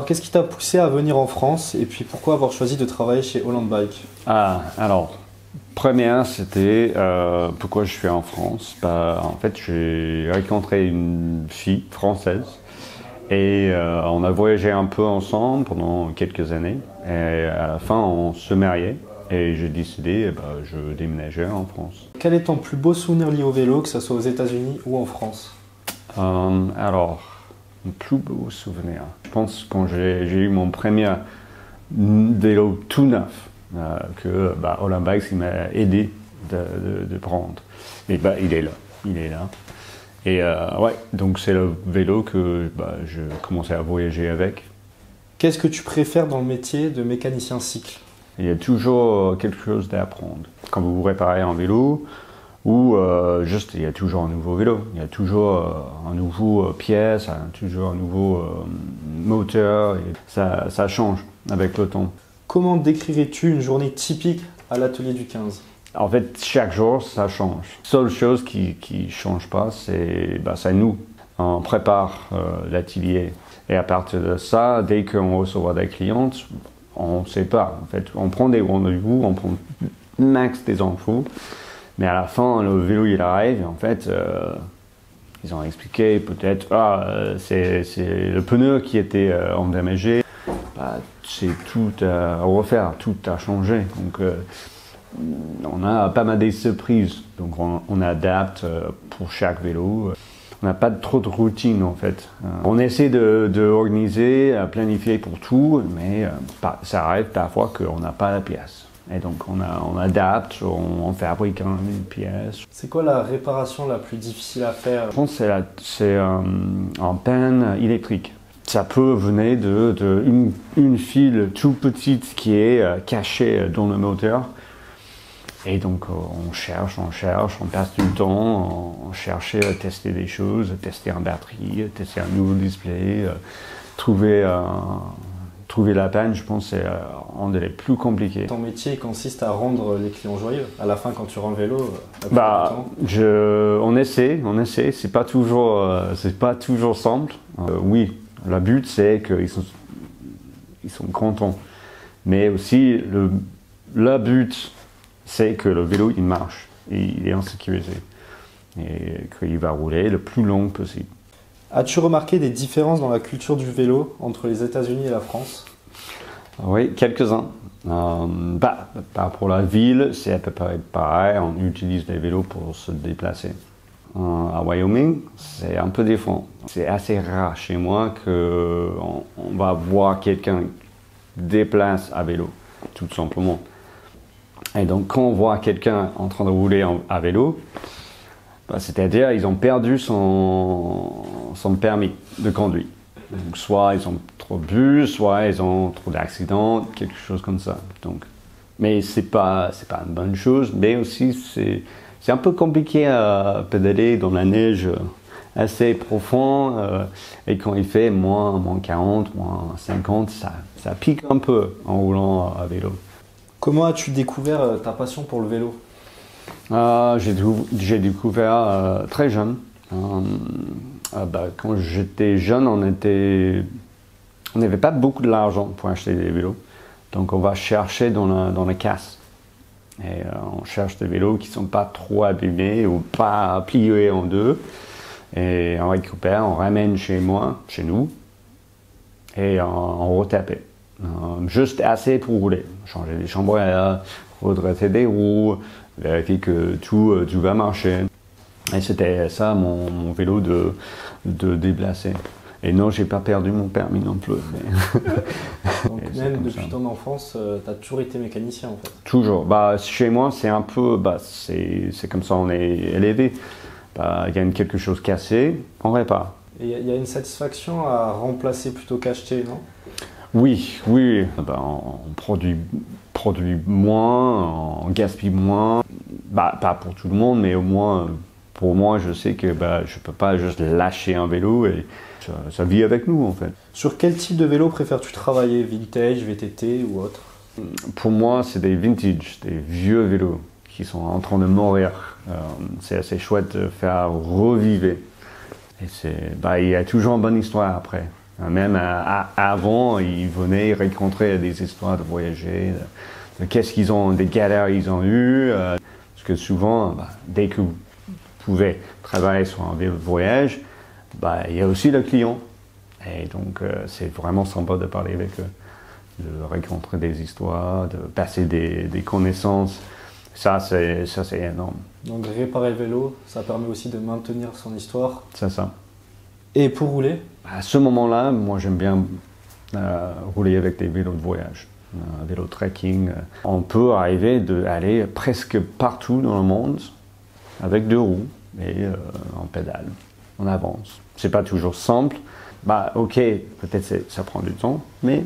Alors, qu'est-ce qui t'a poussé à venir en France et puis pourquoi avoir choisi de travailler chez Holland Bike? Alors, première, c'était pourquoi je suis en France. En fait, j'ai rencontré une fille française et on a voyagé un peu ensemble pendant quelques années. Et à la fin, on se mariait et j'ai décidé, je déménageais en France. Quel est ton plus beau souvenir lié au vélo, que ce soit aux États-Unis ou en France? Alors, mon plus beau souvenir, je pense quand j'ai eu mon premier vélo tout neuf, que Holland Bikes m'a aidé de prendre. Et il est là. Et ouais, donc c'est le vélo que je commençais à voyager avec. Qu'est-ce que tu préfères dans le métier de mécanicien cycle? Il y a toujours quelque chose à apprendre. Quand vous réparez un vélo, ou juste il y a toujours un nouveau vélo, il y a toujours un nouveau pièce, toujours un nouveau moteur, et ça change avec le temps. Comment décrirais-tu une journée typique à l'atelier du 15? En fait, chaque jour, ça change. La seule chose qui ne change pas, c'est nous. On prépare l'atelier. Et à partir de ça, dès qu'on reçoit des clientes, on ne sait pas. En fait, on prend des rendez-vous, on prend max des infos. Mais à la fin, le vélo, il arrive. Et en fait, ils ont expliqué peut-être, c'est le pneu qui était endommagé. C'est tout à refaire, tout a changé. Donc, on a pas mal de surprises. Donc, on adapte pour chaque vélo. On n'a pas trop de routine en fait. On essaie de organiser, planifier pour tout, mais ça arrive parfois qu'on n'a pas la pièce. Et donc on adapte, on fabrique une pièce. C'est quoi la réparation la plus difficile à faire? Je pense que c'est en panne électrique. Ça peut venir d'une file tout petite qui est cachée dans le moteur. Et donc on cherche, on passe du temps, on cherche à tester des choses, tester une batterie, tester un nouveau display, trouver la panne, je pense que c'est un des plus compliqués. Ton métier consiste à rendre les clients joyeux. À la fin, quand tu rends le vélo, on essaie, c'est pas toujours simple. Oui, le but c'est qu'ils sont contents, mais aussi le but c'est que le vélo il marche, il est en sécurité et qu'il va rouler le plus long possible. As-tu remarqué des différences dans la culture du vélo entre les États-Unis et la France? Oui, quelques-uns. Pour la ville, c'est à peu près pareil, on utilise des vélos pour se déplacer. À Wyoming, c'est un peu différent. C'est assez rare chez moi qu'on va voir quelqu'un déplace à vélo, tout simplement. Et donc, quand on voit quelqu'un en train de rouler à vélo, c'est-à-dire ils ont perdu son permis de conduire. Donc, soit ils ont trop bu, soit ils ont trop d'accidents, quelque chose comme ça. Donc, mais c'est pas une bonne chose, mais aussi c'est un peu compliqué à pédaler dans la neige assez profonde. Et quand il fait moins 40, moins 50, ça pique un peu en roulant à vélo. Comment as-tu découvert ta passion pour le vélo? J'ai découvert très jeune. Quand j'étais jeune, on n'avait pas beaucoup d'argent pour acheter des vélos. Donc on va chercher dans la casse. Et on cherche des vélos qui ne sont pas trop abîmés ou pas pliés en deux. Et on récupère, on ramène chez nous, et on retapait. Juste assez pour rouler. Changer les chambres à air, redresser des roues, vérifier que tout va marcher. Et c'était ça mon vélo de déplacer. Et non, j'ai pas perdu mon permis non plus. Donc même depuis ton enfance, tu as toujours été mécanicien en fait? Toujours. Chez moi, c'est un peu, c'est comme ça on est élevé. Il y a quelque chose cassé, on répare. Et il y a une satisfaction à remplacer plutôt qu'acheter, non? Oui. On produit moins, on gaspille moins. Pas pour tout le monde, mais au moins pour moi, je sais que je ne peux pas juste lâcher un vélo et ça vit avec nous en fait. Sur quel type de vélo préfères-tu travailler? Vintage, VTT ou autre? Pour moi, c'est des vintage, des vieux vélos qui sont en train de mourir. C'est assez chouette de faire revivre. Et il y a toujours une bonne histoire après. Même avant, ils venaient rencontrer des histoires de voyager, de qu'est-ce qu'ils ont, des galères qu'ils ont eues. Parce que souvent, dès que vous pouvez travailler sur un vélo de voyage, il y a aussi le client. Et donc, c'est vraiment sympa de parler avec eux, de rencontrer des histoires, de passer des connaissances. Ça, c'est énorme. Donc, réparer le vélo, ça permet aussi de maintenir son histoire. C'est ça. Et pour rouler? À ce moment-là, moi, j'aime bien rouler avec des vélos de voyage, un vélo trekking. On peut arriver d'aller presque partout dans le monde avec 2 roues et en pédale. On avance. C'est pas toujours simple. Ok, peut-être ça prend du temps, mais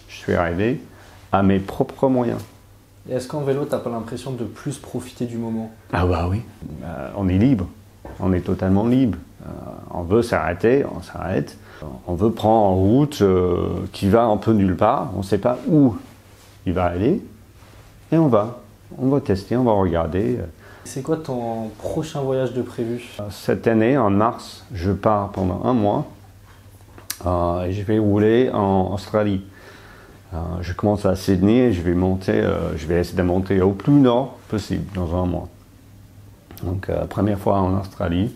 je suis arrivé à mes propres moyens. Et est-ce qu'en vélo, tu n'as pas l'impression de plus profiter du moment? Ah oui, on est libre, on est totalement libre. On veut s'arrêter, on s'arrête. On veut prendre en route qui va un peu nulle part, on ne sait pas où il va aller, et on va tester, on va regarder. C'est quoi ton prochain voyage de prévu? Cette année, en mars, je pars pendant 1 mois et je vais rouler en Australie. Je commence à Sydney et je vais essayer de monter au plus nord possible dans 1 mois. Donc, première fois en Australie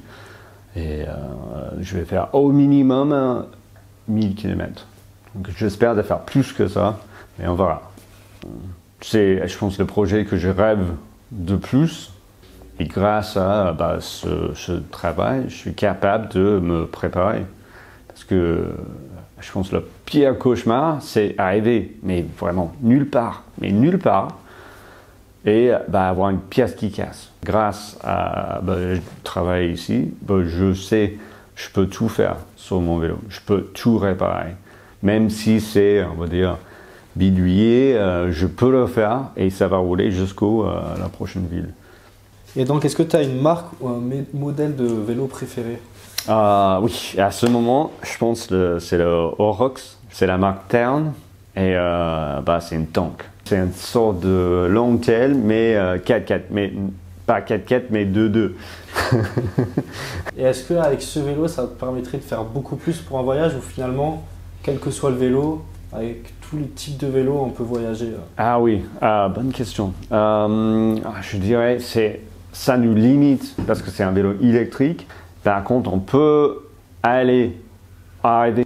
et je vais faire au minimum 1000 km. Donc, j'espère de faire plus que ça, mais on verra. C'est, je pense, le projet que je rêve de plus. Et grâce à ce travail, je suis capable de me préparer. Parce que je pense que le pire cauchemar, c'est arriver, mais vraiment nulle part, et avoir une pièce qui casse. Grâce à je travaille ici, je sais, je peux tout faire sur mon vélo, je peux tout réparer. Même si c'est, on va dire, bidouillé, je peux le faire et ça va rouler jusqu'à la prochaine ville. Et donc, est-ce que tu as une marque ou un modèle de vélo préféré? Oui, à ce moment, je pense que c'est le Orox, c'est la marque Tern, et c'est une tank. C'est une sorte de long tail, mais 4x4, mais pas 4x4, mais 2x2. Et est-ce qu'avec ce vélo, ça te permettrait de faire beaucoup plus pour un voyage, ou finalement, quel que soit le vélo, avec tous les types de vélos, on peut voyager? Ah oui, bonne question. Je dirais ça nous limite parce que c'est un vélo électrique. Par contre, on peut arriver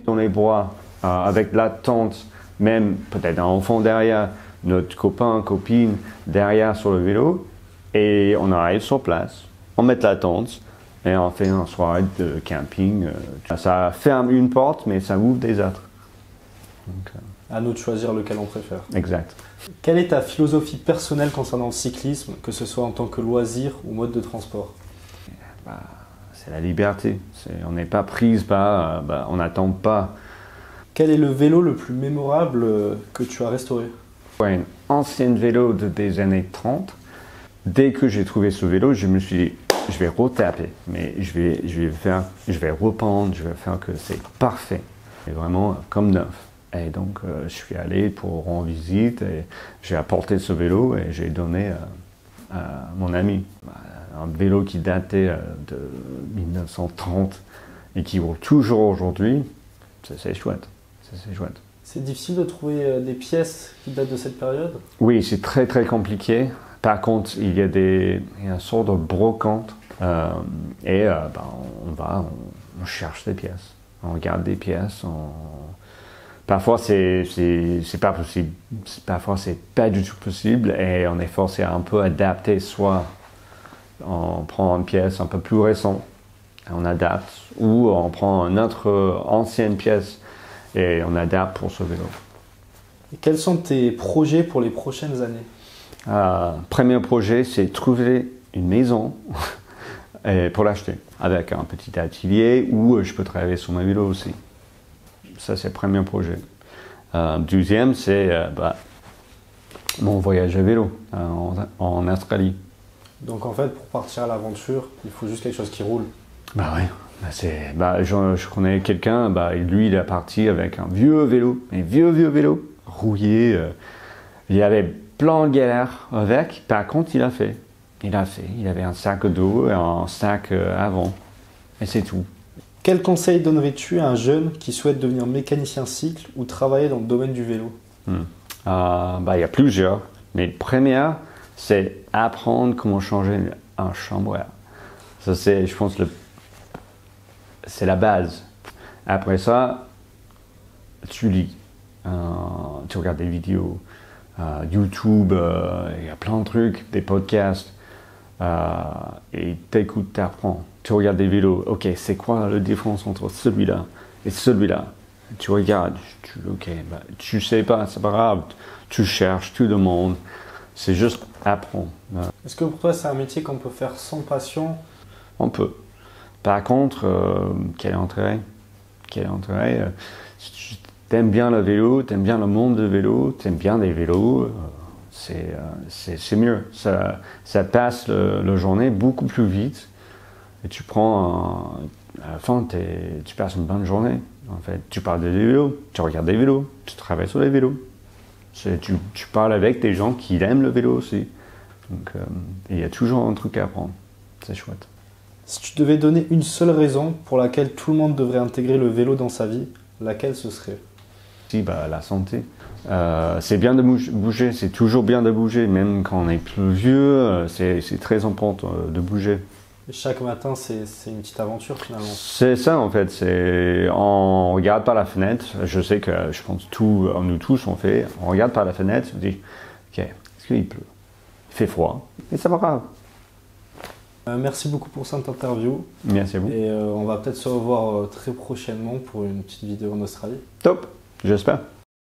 dans les bois avec la tente, même peut-être un enfant derrière, notre copain, copine derrière sur le vélo, et on arrive sur place, on met la tente et on fait une soirée de camping. Ça ferme une porte, mais ça ouvre des autres. Donc, à nous de choisir lequel on préfère. Exact. Quelle est ta philosophie personnelle concernant le cyclisme, que ce soit en tant que loisir ou mode de transport? C'est la liberté. On n'est pas prise par, on n'attend pas. Quel est le vélo le plus mémorable que tu as restauré? Un ancien vélo des années 30. Dès que j'ai trouvé ce vélo, je me suis dit, je vais retaper, mais je vais repeindre, je vais faire que c'est parfait. Et vraiment comme neuf. Et donc, je suis allé pour rendre visite et j'ai apporté ce vélo et j'ai donné à mon ami. Un vélo qui datait de 1930 et qui roule toujours aujourd'hui, c'est chouette. C'est difficile de trouver des pièces qui datent de cette période? Oui, c'est très très compliqué. Par contre, il y a une sorte de brocante et on cherche des pièces. On regarde des pièces, parfois c'est pas possible, parfois c'est pas du tout possible et on est forcé à un peu adapter, soit on prend une pièce un peu plus récente, on adapte, ou on prend une autre ancienne pièce et on adapte pour ce vélo. Et quels sont tes projets pour les prochaines années? Premier projet, c'est trouver une maison pour l'acheter, avec un petit atelier où je peux travailler sur mon vélo aussi. Ça, c'est le premier projet. Deuxième, c'est mon voyage à vélo en Australie. Donc en fait, pour partir à l'aventure, il faut juste quelque chose qui roule. Oui. Je connais quelqu'un, lui, il est parti avec un vieux vélo, rouillé. Il y avait plein de galères avec. Par contre, il a fait. Il avait un sac d'eau et un sac avant. Et c'est tout. Quel conseil donnerais-tu à un jeune qui souhaite devenir mécanicien cycle ou travailler dans le domaine du vélo? Il y a plusieurs, mais le premier, c'est apprendre comment changer un chambre à air. Ça, c'est, je pense, c'est la base. Après ça, tu lis, tu regardes des vidéos, YouTube, il y a plein de trucs, des podcasts, et t'écoutes, t'apprends. Tu regardes des vélos, ok, c'est quoi la différence entre celui-là et celui-là? Tu regardes, tu sais pas, c'est pas grave, tu cherches, tu demandes, c'est juste apprendre. Est-ce que pour toi c'est un métier qu'on peut faire sans passion? On peut. Par contre, quel intérêt? Si tu aimes bien le vélo, tu aimes bien le monde du vélo, tu aimes bien des vélos, c'est mieux. Ça passe la journée beaucoup plus vite et tu prends, à la fin, tu passes une bonne journée. En fait, tu parles des vélos, tu regardes des vélos, tu travailles sur les vélos. Tu parles avec des gens qui aiment le vélo aussi. Donc, il y a toujours un truc à apprendre. C'est chouette. Si tu devais donner une seule raison pour laquelle tout le monde devrait intégrer le vélo dans sa vie, laquelle ce serait? La santé. C'est bien de bouger, c'est toujours bien de bouger, même quand on est plus vieux, c'est très important de bouger. Et chaque matin, c'est une petite aventure finalement. C'est ça en fait, on regarde par la fenêtre, je sais que je pense nous tous on regarde par la fenêtre, on dit, ok, est-ce qu'il pleut? Il fait froid, mais ça va grave. Merci beaucoup pour cette interview. Merci à vous. Et on va peut-être se revoir très prochainement pour une petite vidéo en Australie. Top, j'espère.